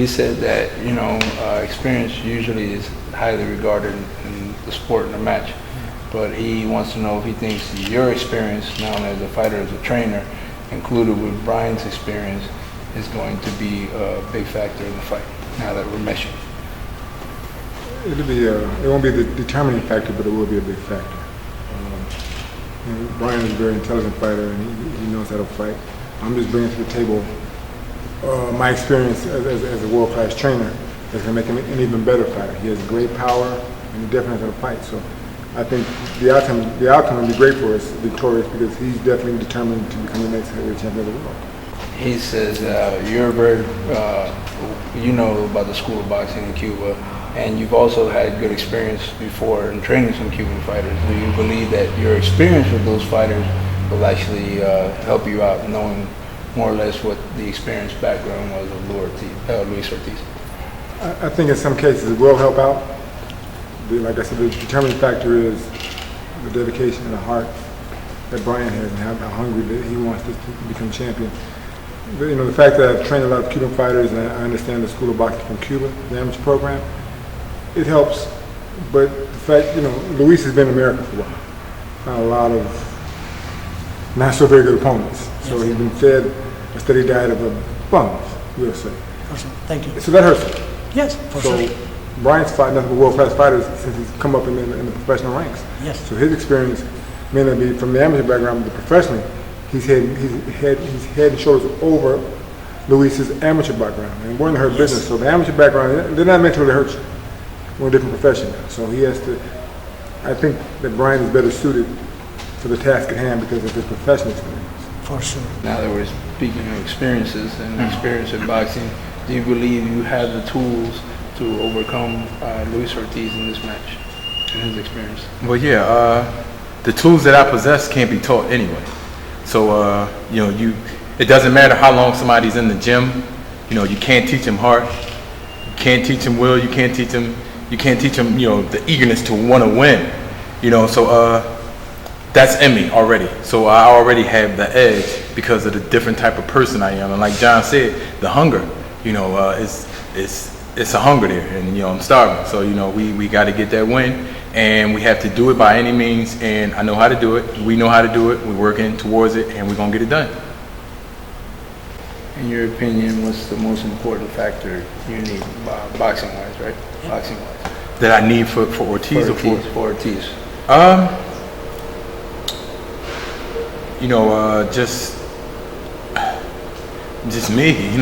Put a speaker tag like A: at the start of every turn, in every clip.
A: He said that, experience usually is highly regarded in the sport and the match, but he wants to know if he thinks your experience, now as a fighter, as a trainer, included with Bryant's experience, is going to be a big factor in the fight, now that we're meshing.
B: It won't be the determining factor, but it will be a big factor. Bryant is a very intelligent fighter, and he knows how to fight. I'm just bringing to the table my experience as a world-class trainer that's going to make him an even better fighter. He has great power, and he definitely knows how to fight. So I think the outcome will be great for us, victorious, because he's definitely determined to become the next heavyweight champion of the world.
A: He says you're very, you know about the school of boxing in Cuba, and you've also had good experience before in training some Cuban fighters. Do you believe that your experience with those fighters will actually help you out, knowing more or less what the experience background was of Luis Ortiz?
B: I think in some cases it will help out. Like I said, the determining factor is the dedication and the heart that Bryant has and how hungry that he wants to become champion. The fact that I've trained a lot of Cuban fighters and I understand the school of boxing from Cuba, the amateur program, it helps. But the fact, Luis has been in America for a while. Not a lot of not so very good opponents. So he's been fed a steady diet of bums, we'll say.
C: Thank you.
B: So that hurts him.
C: Yes, for sure.
B: Bryant's fighting nothing but world-class fighters since he's come up in the professional ranks.
C: Yes.
B: So his experience may not be from the amateur background, but professionally, he's head and shoulders over Luis's amateur background. And we're in her business, so the amateur background, they're not meant to really hurt you. We're a different profession now. So he has to, I think that Bryant is better suited for the task at hand because of his professional experience.
C: For sure.
A: Now that we're speaking of experiences and experience in boxing, do you believe you have the tools to overcome Luis Ortiz in this match and his experience?
D: Well, yeah, the tools that I possess can't be taught anyway. So, it doesn't matter how long somebody's in the gym. You can't teach them heart. You can't teach them will. You can't teach them, the eagerness to want to win. So that's in me already. So I already have the edge because of the different type of person I am. And like John said, the hunger, it's a hunger there, and I'm starving. So we got to get that win, and we have to do it by any means. And I know how to do it. We know how to do it. We're working towards it, and we're gonna get it done.
A: In your opinion, what's the most important factor you need, boxing-wise, right? Yeah. Boxing-wise.
D: That I need for Ortiz
A: for Ortiz.
D: Just me.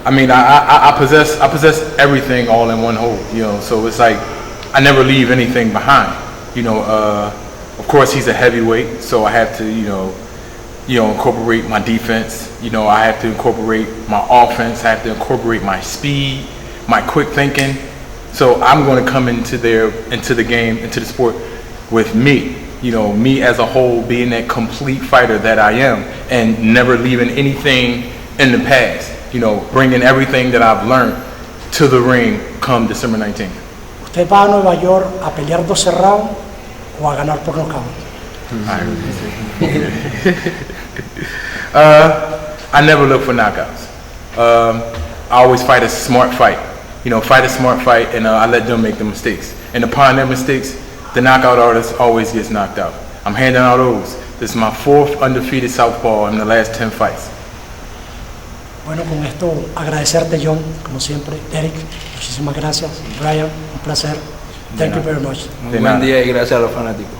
D: I possess everything all in one whole. So it's like I never leave anything behind. Of course he's a heavyweight, so I have to incorporate my defense. I have to incorporate my offense. I have to incorporate my speed, my quick thinking. So I'm going to come into the game, into the sport with me. Me as a whole, being that complete fighter that I am, and never leaving anything in the past. Bringing everything that I've learned to the ring come December 19th.
C: ¿Usted va a Nueva York a pelear 12 rounds o a ganar por nocaut?
D: I never look for knockouts. I always fight a smart fight. Fight a smart fight, and I let them make the mistakes. And upon their mistakes, the knockout artist always gets knocked out. I'm handing out O's. This is my 4th undefeated southpaw in the last 10 fights.
C: Bueno, con esto agradecerte, John, como siempre. Derek, muchísimas gracias. Brian, un placer. Thank you very much.
A: Muy buen día y gracias a los fanáticos.